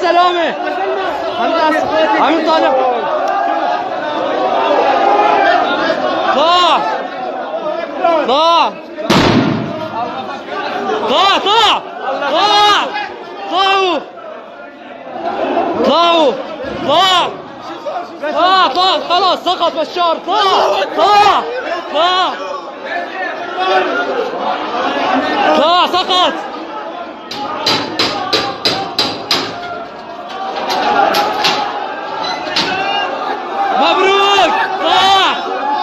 سلامة عم طالع طاع طاع طاع طاع طاع طاعوا طاعوا طاع طاع طاع خلاص سقط بشار طاع طاع طاع طاع سقط مبروك طاع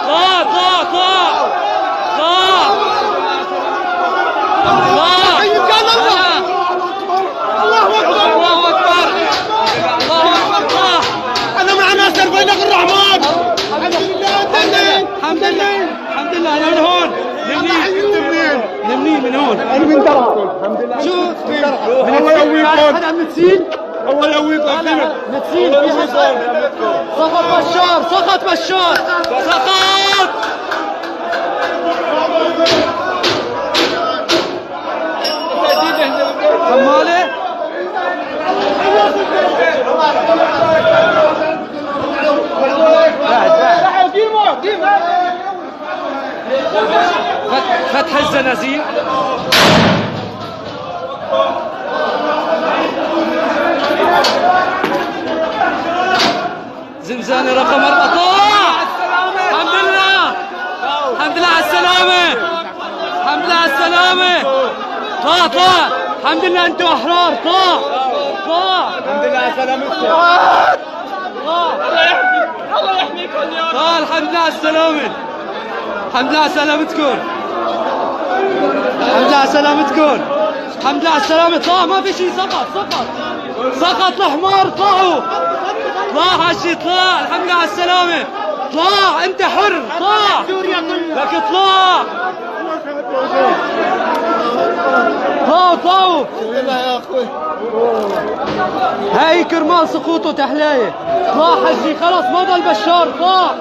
طاع طاع طاع طاع طاع الله اكبر الله اكبر الله اكبر طاع. انا مع ناصر بينك الرحمن. الحمد لله الحمد لله الحمد لله. انا من هون منين من هون انا من درعا. الحمد لله. شوف الله يقويكم. حدا من تسيل الله يقويكم. نتسيل في حدا سقط بشار سقط بشار سقط حمالة فتح الزنازين زنزانة رقم 4 طاع. الحمد لله الحمد لله على السلامة الحمد لله على السلامة طاع طاع. الحمد لله انتوا احرار طاع طاع. الحمد لله على سلامتك. الله يحميكم يا رب. الحمد لله على السلامة الحمد لله على سلامتكم الحمد لله على سلامتكم الحمد لله على السلامة. طاع ما في شيء سقط الحمار طاعوا طاع هالشي طلع. الحمد لله على السلامة طلع انت حر طلع لك اطلع طاعوا يا اخوي هاي كرمال سقوطه تحلاية طلع حجي خلص ما ضل بشار طلع